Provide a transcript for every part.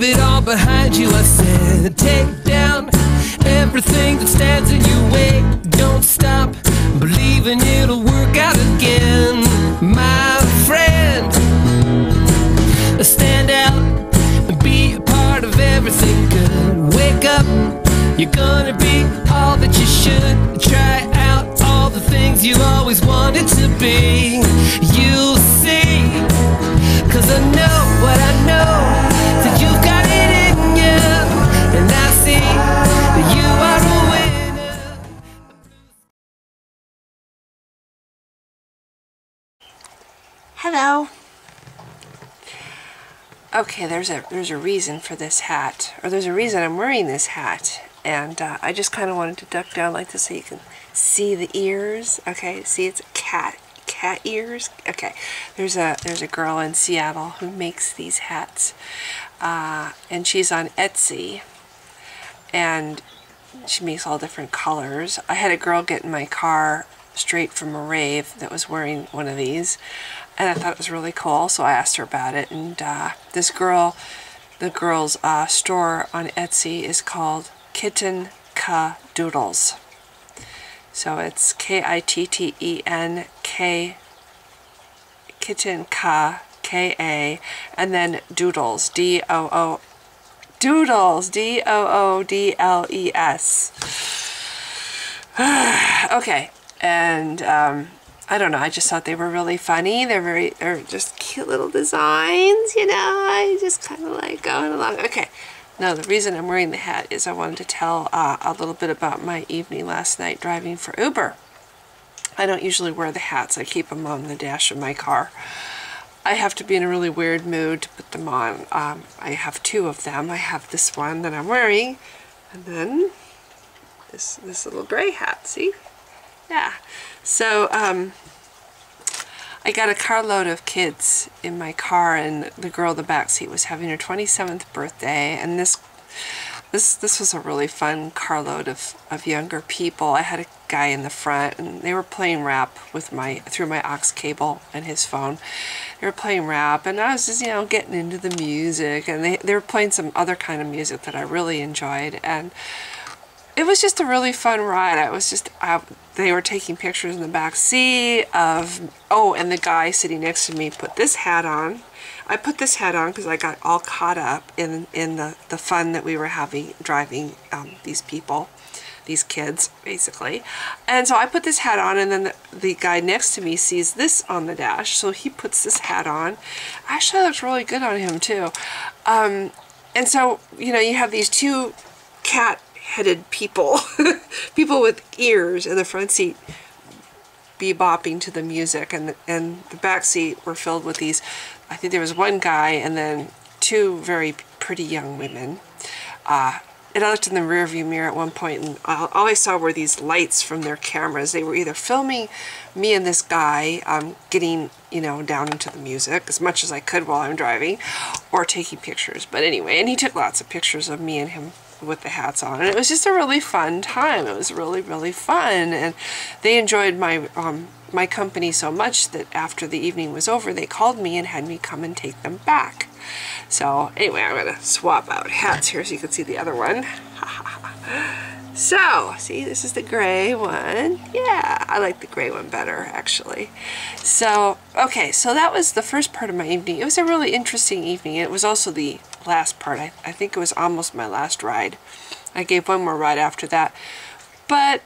leave it all behind you. I said, take down everything that stands in your way. Don't stop believing it'll work out again, my friend. Stand out and be a part of everything good. Wake up, you're gonna be all that you should. Try out all the things you've always wanted to be. You'll see, 'cause I know what I know, that you've got it in you, and I see that you are a winner. Hello. Okay, there's a reason for this hat, or there's a reason I'm wearing this hat, and I just kind of wanted to duck down like this so you can see the ears. Okay, see, it's cat ears. Okay, there's a girl in Seattle who makes these hats, and she's on Etsy, and she makes all different colors. I had a girl get in my car straight from a rave that was wearing one of these, and I thought it was really cool, so I asked her about it. And the girl's store on Etsy is called Kitten Ka Doodles. So it's Kittenk, Kitten Ka, Ka, and then Doodles, Doodles, Doodles. Okay, and I don't know, I just thought they were really funny. They're just cute little designs, you know. I just kind of like going along. Okay, now the reason I'm wearing the hat is I wanted to tell a little bit about my evening last night driving for Uber. I don't usually wear the hats. I keep them on the dash of my car. I have to be in a really weird mood to put them on. I have two of them. I have this one that I'm wearing, and then this little gray hat, see? Yeah. So, I got a carload of kids in my car, and the girl in the back seat was having her 27th birthday, and this was a really fun carload of younger people. I had a guy in the front, and they were playing rap with through my aux cable and his phone. They were playing rap, and I was just, you know, getting into the music, and they were playing some other kind of music that I really enjoyed, and it was just a really fun ride. They were taking pictures in the back seat of, and the guy sitting next to me put this hat on. I put this hat on because I got all caught up in the fun that we were having driving these people, these kids, basically. And so I put this hat on, and then the guy next to me sees this on the dash, so he puts this hat on. Actually, it looks really good on him, too. And so, you know, you have these two cat-headed people, people with ears in the front seat, bebopping to the music, and the back seat were filled with these. I think there was one guy and then two very pretty young women. And I looked in the rearview mirror at one point, and all I saw were these lights from their cameras. They were either filming me and this guy getting, you know, down into the music as much as I could while I'm driving, or taking pictures. But anyway, and he took lots of pictures of me and him with the hats on, and it was just a really fun time. It was really, really fun, and they enjoyed my my company so much that after the evening was over, they called me and had me come and take them back. So anyway, I'm gonna swap out hats here so you can see the other one. So, see, this is the gray one. Yeah, I like the gray one better, actually. So, okay, so that was the first part of my evening. It was a really interesting evening. It was also the last part. I think it was almost my last ride. I gave one more ride after that. But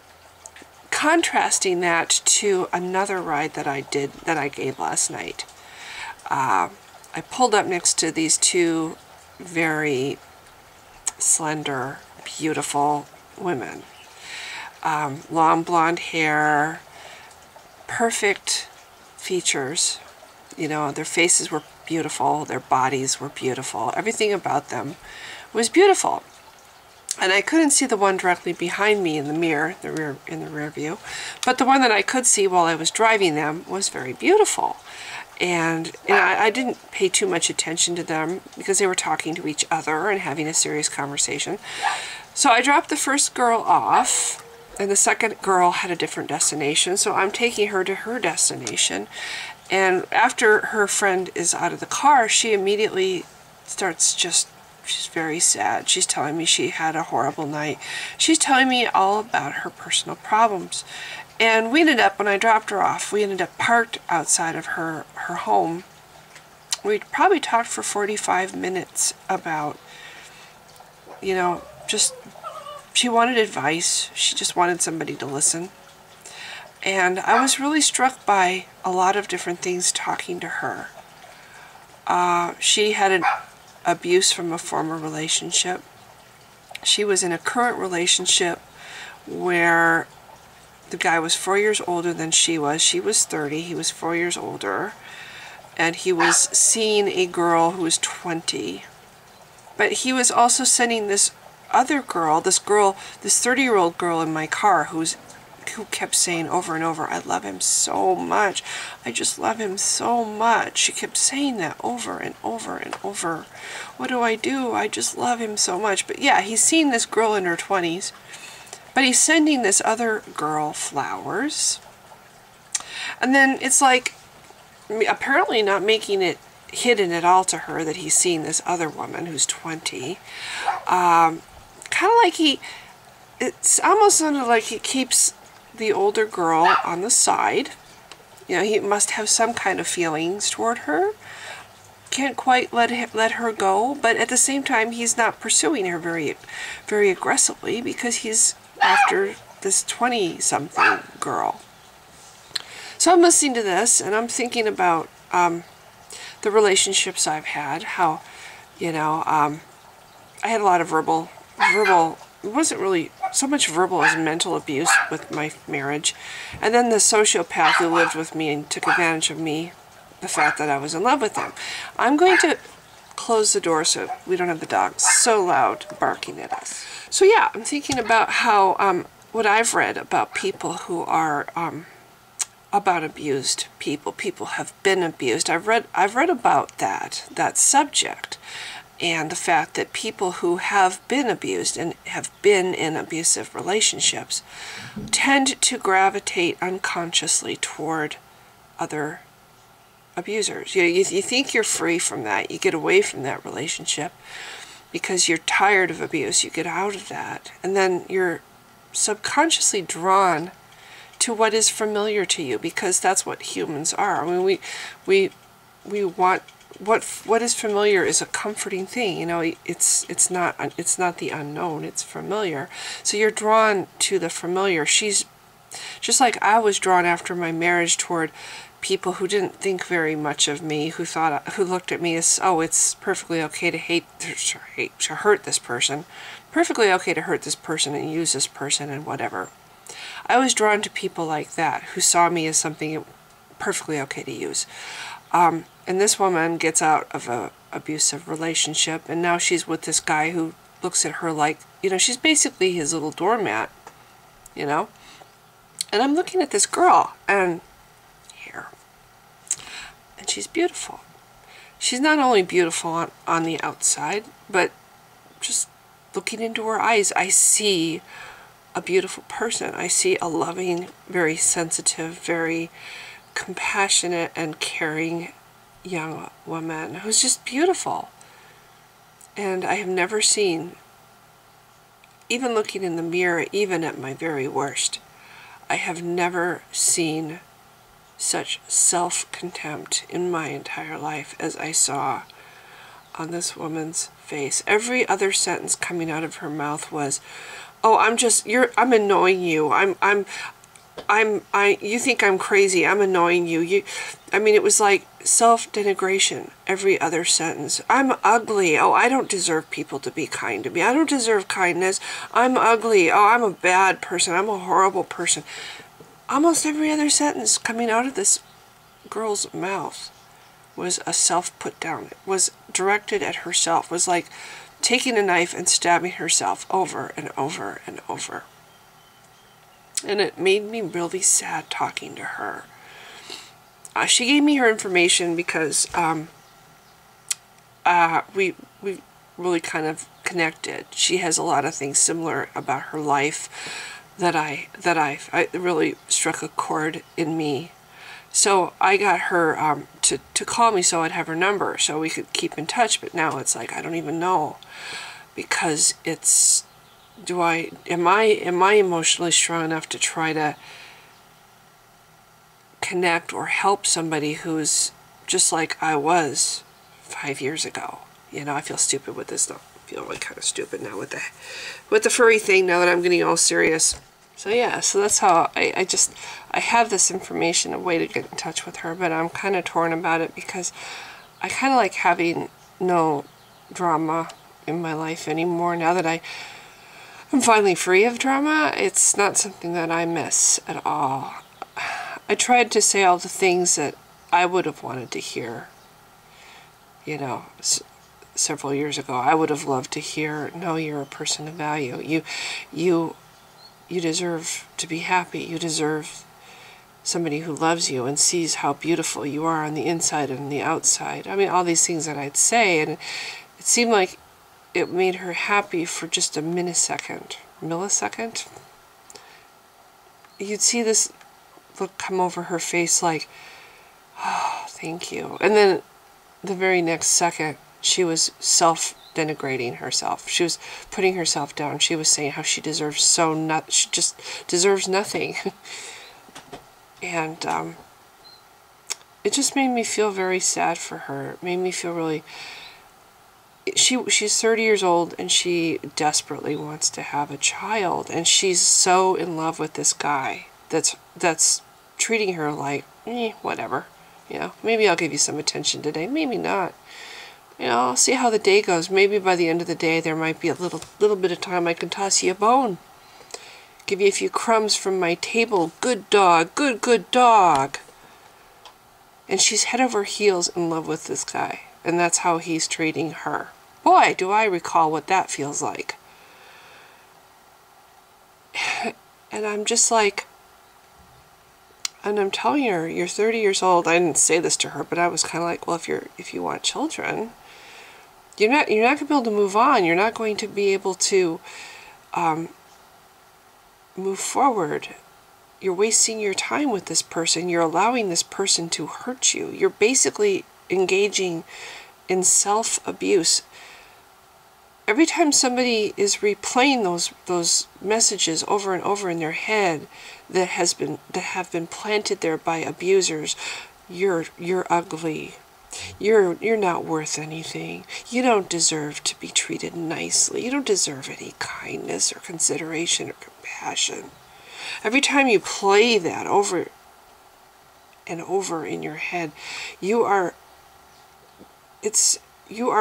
contrasting that to another ride that I gave last night, I pulled up next to these two very slender, beautiful women. Long blonde hair, perfect features. You know, their faces were beautiful, their bodies were beautiful, everything about them was beautiful. And I couldn't see the one directly behind me in the mirror, in the rear view, but the one that I could see while I was driving them was very beautiful. And I didn't pay too much attention to them because they were talking to each other and having a serious conversation. So I dropped the first girl off, and the second girl had a different destination, so I'm taking her to her destination. And after her friend is out of the car, she immediately starts just She's very sad. She's telling me she had a horrible night. She's telling me all about her personal problems. And we ended up, when I dropped her off, we ended up parked outside of her home. We probably talked for 45 minutes about, you know, just, she wanted advice. She just wanted somebody to listen. And I was really struck by a lot of different things talking to her. She had an abuse from a former relationship. She was in a current relationship where the guy was 4 years older than she was. She was 30. He was 4 years older. And he was seeing a girl who was 20. But he was also sending this other girl, this 30-year-old girl in my car who kept saying over and over, I love him so much. I just love him so much. She kept saying that over and over and over. What do? I just love him so much. But yeah, he's seeing this girl in her 20s. But he's sending this other girl flowers. And then it's like, apparently not making it hidden at all to her that he's seeing this other woman who's 20. Kind of like it's almost sounded like he keeps the older girl on the side. You know, he must have some kind of feelings toward her. Can't quite let her go, but at the same time, he's not pursuing her very, very aggressively because he's after this 20-something girl. So I'm listening to this, and I'm thinking about the relationships I've had. How, you know, I had a lot of verbal. It wasn't really so much verbal as mental abuse with my marriage. And then the sociopath who lived with me and took advantage of me, the fact that I was in love with him. I'm going to close the door so we don't have the dogs so loud barking at us. So yeah, I'm thinking about how, what I've read about people who are, about abused people. People have been abused. I've read about that subject. And the fact that people who have been abused and have been in abusive relationships tend to gravitate unconsciously toward other abusers. You think you're free from that. You get away from that relationship because you're tired of abuse. You get out of that. And then you're subconsciously drawn to what is familiar to you because that's what humans are. I mean, we want what is familiar is a comforting thing. You know, it's not the unknown. It's familiar. So you're drawn to the familiar. She's just like I was drawn after my marriage toward people who didn't think very much of me, who looked at me as, oh, it's perfectly okay to hurt this person, perfectly okay to hurt this person and use this person and whatever. I was drawn to people like that who saw me as something perfectly okay to use. And this woman gets out of an abusive relationship, and now she's with this guy who looks at her like, you know, she's basically his little doormat, you know? And I'm looking at this girl, and here. And she's beautiful. She's not only beautiful on the outside, but just looking into her eyes, I see a beautiful person. I see a loving, very sensitive, very compassionate and caring young woman who's just beautiful. And I have never seen, even looking in the mirror, even at my very worst, I have never seen such self-contempt in my entire life as I saw on this woman's face. Every other sentence coming out of her mouth was, oh, I'm annoying you. You think I'm crazy. I'm annoying you. I mean, it was like self-denigration every other sentence. I'm ugly. Oh, I don't deserve people to be kind to me. I don't deserve kindness. I'm ugly. Oh, I'm a bad person. I'm a horrible person. Almost every other sentence coming out of this girl's mouth was a self-put down. It was directed at herself. It was like taking a knife and stabbing herself over and over and over. And it made me really sad talking to her. She gave me her information because we really kind of connected. She has a lot of things similar about her life that I really struck a chord in me. So I got her to call me so I'd have her number so we could keep in touch. But now it's like I don't even know, because it's am I emotionally strong enough to try to connect or help somebody who's just like I was 5 years ago? You know, I feel stupid with this though. I feel like kind of stupid now with the furry thing, now that I'm getting all serious. So yeah, so that's how I have this information, a way to get in touch with her, but I'm kind of torn about it because I kind of like having no drama in my life anymore. Now that I'm finally free of drama, it's not something that I miss at all. I tried to say all the things that I would have wanted to hear, you know, several years ago. I would have loved to hear, no, you're a person of value. You deserve to be happy. You deserve somebody who loves you and sees how beautiful you are on the inside and the outside. I mean, all these things that I'd say, and it seemed like it made her happy for just a millisecond. You'd see this look come over her face like, oh, thank you. And then the very next second, she was self-denigrating herself. She was putting herself down. She was saying how she deserves she just deserves nothing. And it just made me feel very sad for her. It made me feel really... She's 30 years old and she desperately wants to have a child. And she's so in love with this guy that's treating her like, whatever. You know, maybe I'll give you some attention today. Maybe not. You know, I'll see how the day goes. Maybe by the end of the day there might be a little bit of time I can toss you a bone. Give you a few crumbs from my table. Good dog. Good dog. And she's head over heels in love with this guy. And that's how he's treating her. Boy, do I recall what that feels like. And I'm just like... And I'm telling her, you're 30 years old. I didn't say this to her, but I was kind of like, well, if you want children, you're not going to be able to move on. You're not going to be able to move forward. You're wasting your time with this person. You're allowing this person to hurt you. You're basically engaging in self-abuse. Every time somebody is replaying those messages over and over in their head that have been planted there by abusers, you're ugly. You're not worth anything. You don't deserve to be treated nicely. You don't deserve any kindness or consideration or compassion. Every time you play that over and over in your head, you are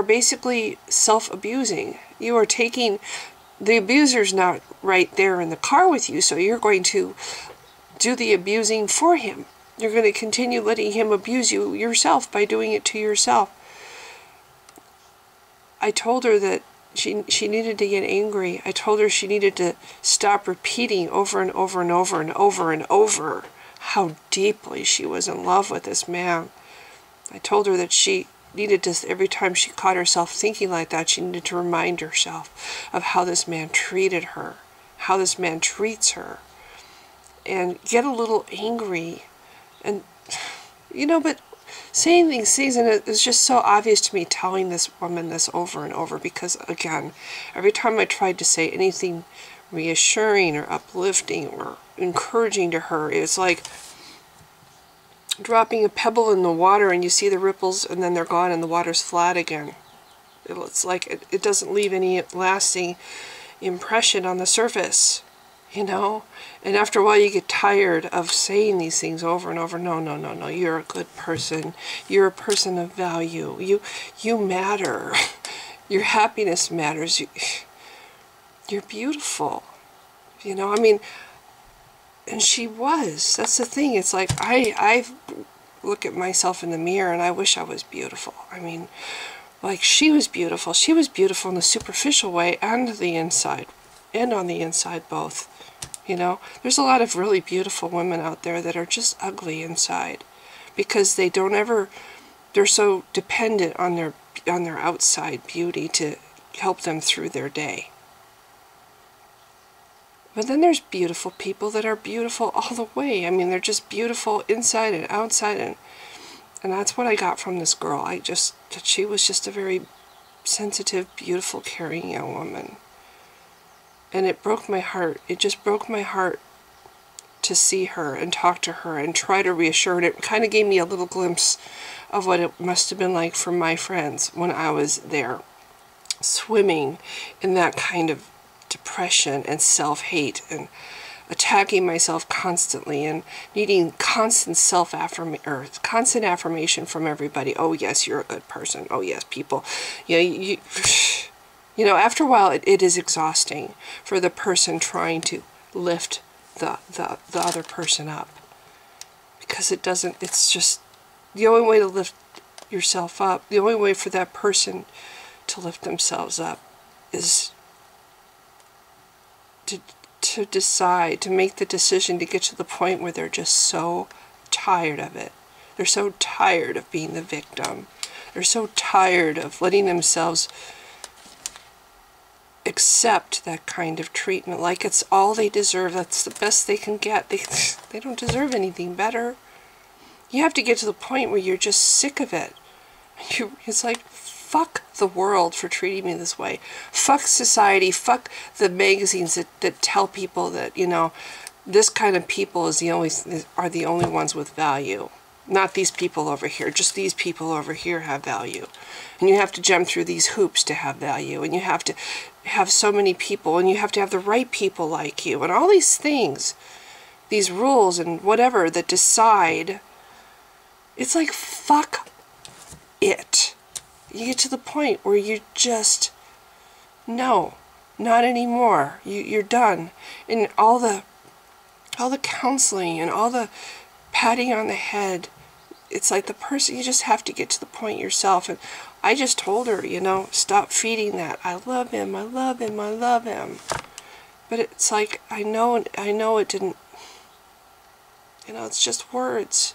basically self-abusing. You are taking... The abuser's not right there in the car with you, so you're going to do the abusing for him. You're going to continue letting him abuse you yourself by doing it to yourself. I told her that she needed to get angry. I told her she needed to stop repeating over and over and over and over and over how deeply she was in love with this man. I told her that she needed to, every time she caught herself thinking like that, she needed to remind herself of how this man treated her, how this man treats her, and get a little angry. And, you know, but saying these things, and it was just so obvious to me telling this woman this over and over, because, again, every time I tried to say anything reassuring or uplifting or encouraging to her, it's like dropping a pebble in the water and you see the ripples and then they're gone and the water's flat again. It's like it doesn't leave any lasting impression on the surface, you know? And after a while you get tired of saying these things over and over. No, you're a good person. You're a person of value. You matter. Your happiness matters. You're beautiful. You know, I mean... And she was. That's the thing. It's like I look at myself in the mirror and I wish I was beautiful. I mean, like she was beautiful. She was beautiful in the superficial way and the inside. And on the inside both. You know, there's a lot of really beautiful women out there that are just ugly inside. Because they don't ever... They're so dependent on their outside beauty to help them through their day. But then there's beautiful people that are beautiful all the way. I mean, they're just beautiful inside and outside. And And that's what I got from this girl. That she was just a very sensitive, beautiful, caring young woman. And it broke my heart. It just broke my heart to see her and talk to her and try to reassure her. And it kind of gave me a little glimpse of what it must have been like for my friends when I was there, swimming in that kind of depression and self-hate and attacking myself constantly and needing constant constant affirmation from everybody. Oh yes, you're a good person. Oh yes, people. Yeah, you after a while it is exhausting for the person trying to lift the other person up, because it's just the only way to lift yourself up, the only way for that person to lift themselves up is to decide, to make the decision to get to the point where they're just so tired of it. They're so tired of being the victim. They're so tired of letting themselves accept that kind of treatment like it's all they deserve. That's the best they can get. They don't deserve anything better. You have to get to the point where you're just sick of it. It's like, fuck the world for treating me this way. Fuck society. Fuck the magazines that tell people that, this kind of people are the only ones with value. Not these people over here. Just these people over here have value. And you have to jump through these hoops to have value. And you have to have so many people. And you have to have the right people like you. And all these things, these rules and whatever that decide. It's like, fuck it. You get to the point where you just, no, not anymore. You're done. And all the counseling and all the patting on the head, it's like the person, you just have to get to the point yourself. And I just told her, stop feeding that. I love him, I love him, I love him. But it's like, I know it didn't, it's just words.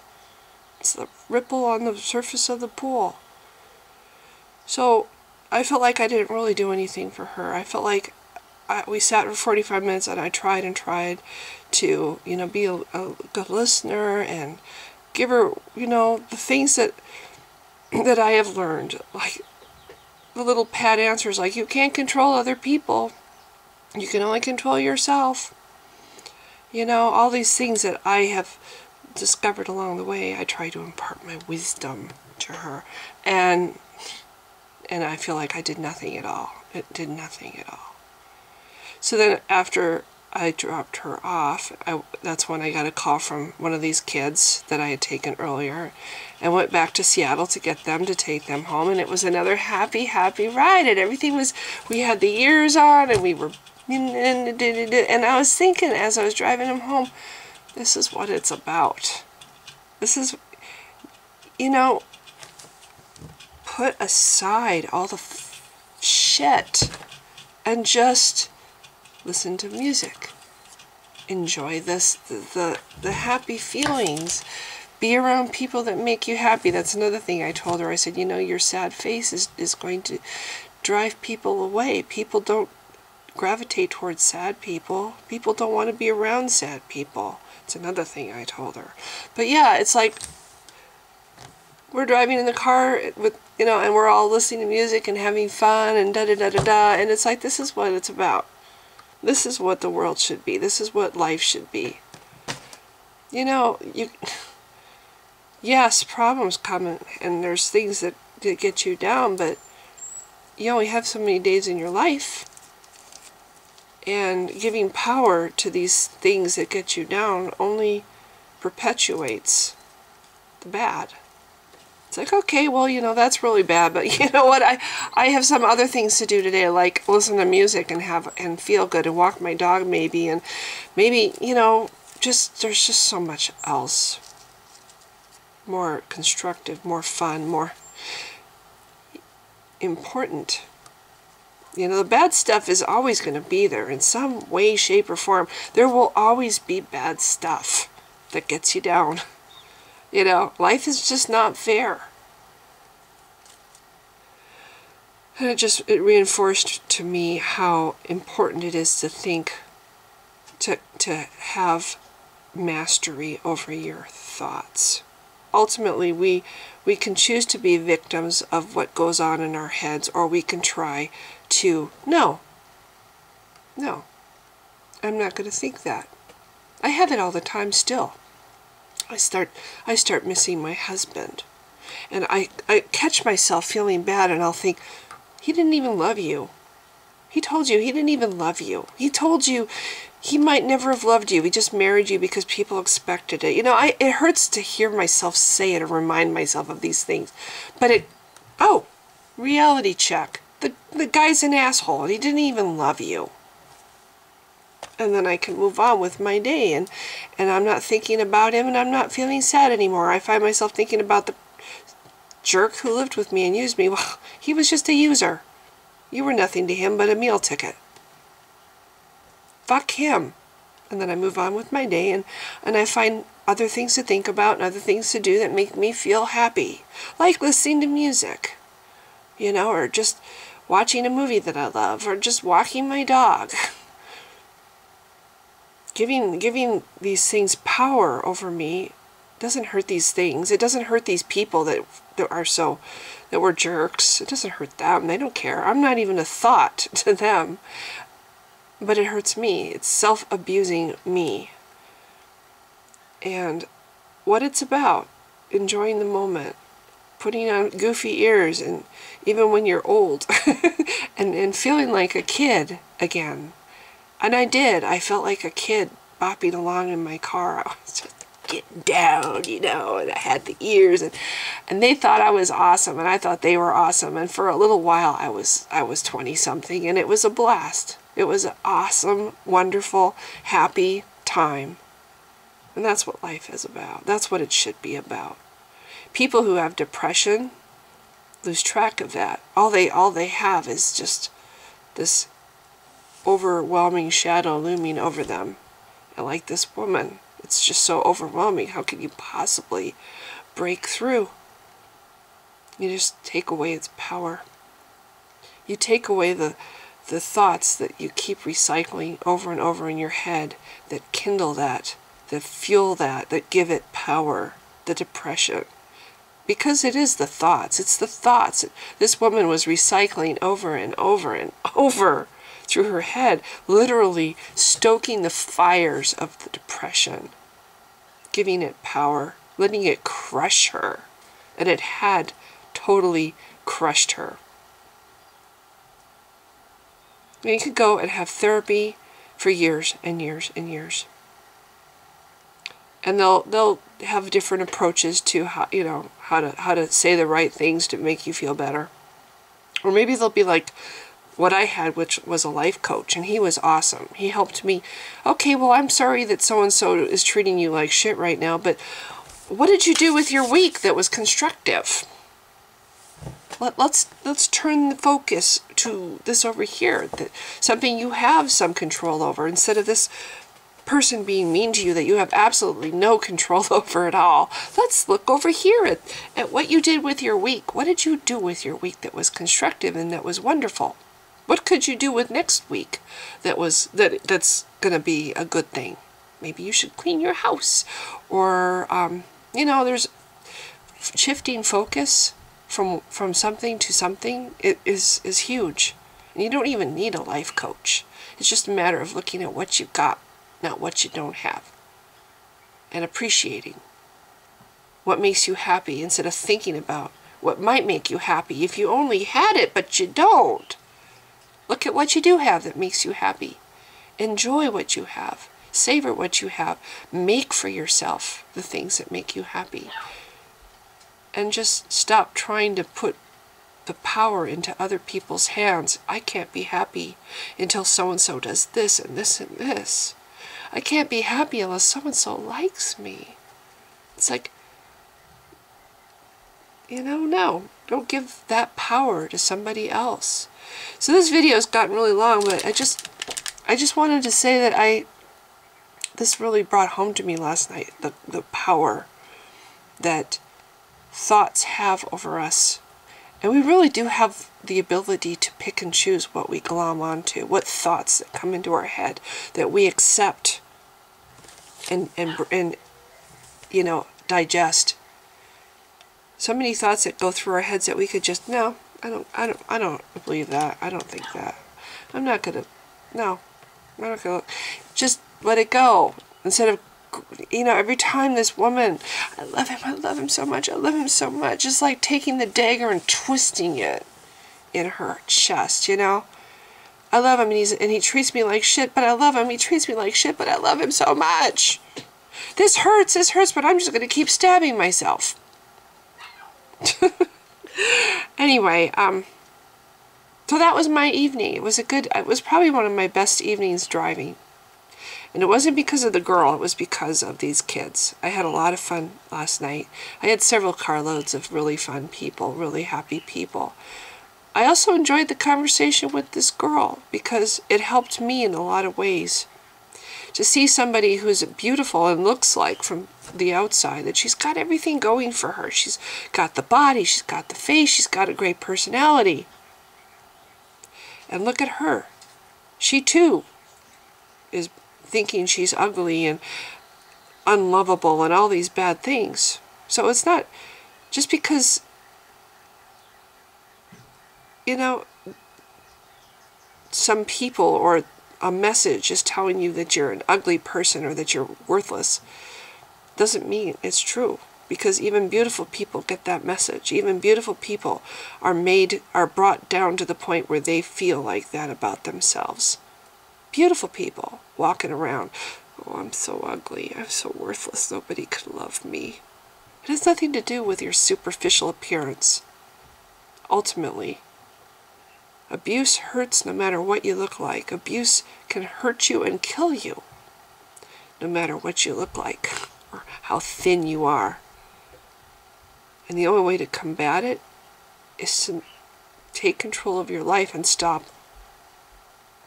It's the ripple on the surface of the pool. So I felt like I didn't really do anything for her. I felt like we sat for 45 minutes and I tried to, be a good listener and give her, the things that I have learned. Like the little pat answers like, you can't control other people. You can only control yourself. All these things that I have discovered along the way, I try to impart my wisdom to her. And I feel like I did nothing at all. It did nothing at all. So then after I dropped her off, that's when I got a call from one of these kids that I had taken earlier. I went back to Seattle to get them, to take them home. And it was another happy, happy ride. And everything was, we had the ears on and we were, and I was thinking as I was driving them home, this is what it's about. This is, put aside all the shit and just listen to music. Enjoy the happy feelings. Be around people that make you happy. That's another thing I told her. I said, your sad face is going to drive people away. People don't gravitate towards sad people. People don't want to be around sad people. It's another thing I told her. But yeah, it's like we're driving in the car with, and we're all listening to music and having fun and da-da-da-da-da. And it's like, this is what it's about. This is what the world should be. This is what life should be. Yes, problems come and there's things that get you down, but you only have so many days in your life. And giving power to these things that get you down only perpetuates the bad. It's like, okay, well, that's really bad, but you know what? I have some other things to do today, like listen to music and feel good and walk my dog maybe, and maybe, there's just so much else. More constructive, more fun, more important. The bad stuff is always going to be there in some way, shape, or form. There will always be bad stuff that gets you down. Life is just not fair. And it reinforced to me how important it is to think, to have mastery over your thoughts. ultimately we can choose to be victims of what goes on in our heads, or we can try to, no, I'm not going to think that. I have it all the time still. I start missing my husband. And I catch myself feeling bad, and I'll think, he didn't even love you. He told you he didn't even love you. He told you he might never have loved you. He just married you because people expected it. You know, it hurts to hear myself say it or remind myself of these things. But reality check. The guy's an asshole. He didn't even love you. And then I can move on with my day, and I'm not thinking about him, and I'm not feeling sad anymore. I find myself thinking about the jerk who lived with me and used me. Well, he was just a user. You were nothing to him but a meal ticket. Fuck him. And then I move on with my day, and I find other things to think about and other things to do that make me feel happy. Like listening to music, you know, or just watching a movie that I love, or just walking my dog. Giving these things power over me doesn't hurt these things. It doesn't hurt these people that were jerks. It doesn't hurt them. They don't care. I'm not even a thought to them. But it hurts me. It's self-abusing me. And what it's about, enjoying the moment, putting on goofy ears, and even when you're old, and feeling like a kid again. And I did. I felt like a kid bopping along in my car. I was just getting down, you know, and I had the ears, and they thought I was awesome, and I thought they were awesome. And for a little while, I was 20-something, and it was a blast. It was an awesome, wonderful, happy time. And that's what life is about. That's what it should be about. People who have depression lose track of that. All they have is just this overwhelming shadow looming over them. And like this woman, it's just so overwhelming. How can you possibly break through? You just take away its power. You take away the thoughts that you keep recycling over and over in your head, that kindle that fuel that give it power, the depression. Because it is the thoughts. It's the thoughts. This woman was recycling over and over and over through her head, literally stoking the fires of the depression, giving it power, letting it crush her. And it had totally crushed her. And you could go and have therapy for years and years and years. And they'll have different approaches to how to say the right things to make you feel better. Or maybe they'll be like what I had, which was a life coach, and he was awesome. He helped me. Okay, well, I'm sorry that so-and-so is treating you like shit right now, but what did you do with your week that was constructive? Let's turn the focus to this over here, that something you have some control over, instead of this person being mean to you that you have absolutely no control over at all. Let's look over here at what you did with your week. What did you do with your week that was constructive and that was wonderful? What could you do with next week that's going to be a good thing? Maybe you should clean your house, or there's shifting focus from something to something. It is huge, and you don't even need a life coach. It's just a matter of looking at what you've got, not what you don't have, and appreciating what makes you happy instead of thinking about what might make you happy if you only had it, but you don't. Look at what you do have that makes you happy. Enjoy what you have. Savor what you have. Make for yourself the things that make you happy. And just stop trying to put the power into other people's hands. I can't be happy until so-and-so does this and this and this. I can't be happy unless so-and-so likes me. It's like, no. Don't give that power to somebody else. So this video has gotten really long, but I just wanted to say that this really brought home to me last night, the power that thoughts have over us. And we really do have the ability to pick and choose what we glom onto, what thoughts that come into our head that we accept and digest. So many thoughts that go through our heads that we could just, no, I don't believe that. I don't think that. I'm not gonna, no, I'm not gonna, just let it go. Instead of, every time this woman, I love him so much, I love him so much. Just like taking the dagger and twisting it in her chest, I love him, and he treats me like shit, but I love him. He treats me like shit, but I love him so much. This hurts, but I'm just going to keep stabbing myself. Anyway, so that was my evening. It was probably one of my best evenings driving. And it wasn't because of the girl, it was because of these kids. I had a lot of fun last night. I had several carloads of really fun people, really happy people. I also enjoyed the conversation with this girl because it helped me in a lot of ways. To see somebody who's beautiful and looks like from the outside that she's got everything going for her. She's got the body, she's got the face, she's got a great personality. And look at her. She too is thinking she's ugly and unlovable and all these bad things. So it's not just because, some people or a message is telling you that you're an ugly person or that you're worthless, doesn't mean it's true. Because even beautiful people get that message. Even beautiful people are brought down to the point where they feel like that about themselves. Beautiful people walking around, oh, I'm so ugly, I'm so worthless, nobody could love me. It has nothing to do with your superficial appearance. Ultimately, abuse hurts no matter what you look like. Abuse can hurt you and kill you, no matter what you look like or how thin you are. And the only way to combat it is to take control of your life and stop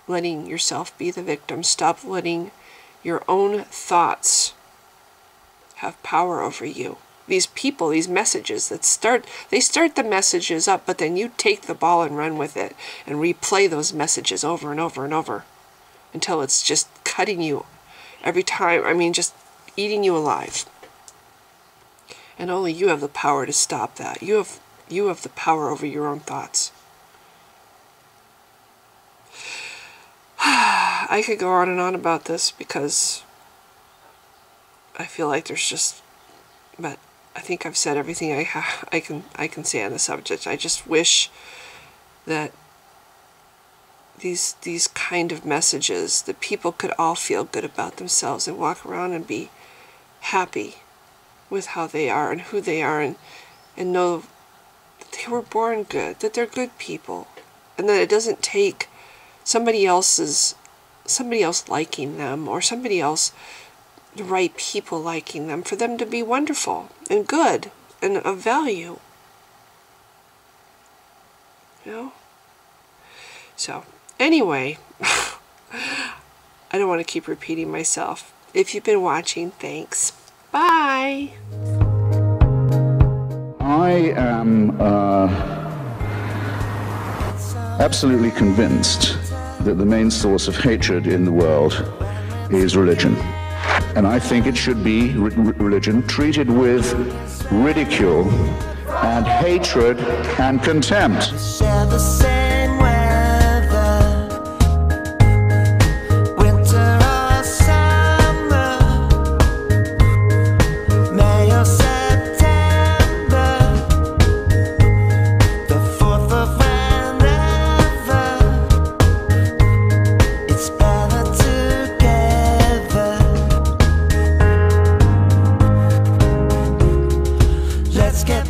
letting yourself be the victim. Stop letting your own thoughts have power over you. These people, these messages that start the messages up, but then you take the ball and run with it and replay those messages over and over and over until it's just cutting you every time. Just eating you alive. And only you have the power to stop that. You have the power over your own thoughts. I could go on and on about this because I feel like but I think I've said everything I can say on the subject. I just wish that these kind of messages, that people could all feel good about themselves and walk around and be happy with how they are and who they are, and know that they were born good, that they're good people, and that it doesn't take somebody else liking them or somebody else, the right people liking them, for them to be wonderful and good and of value. So anyway, I don't want to keep repeating myself. If you've been watching, thanks. Bye. I am absolutely convinced that the main source of hatred in the world is religion. And I think it should be religion treated with ridicule and hatred and contempt. Share the same weather, winter or summer, May or September, the 4th of whenever, it's better together. Let's get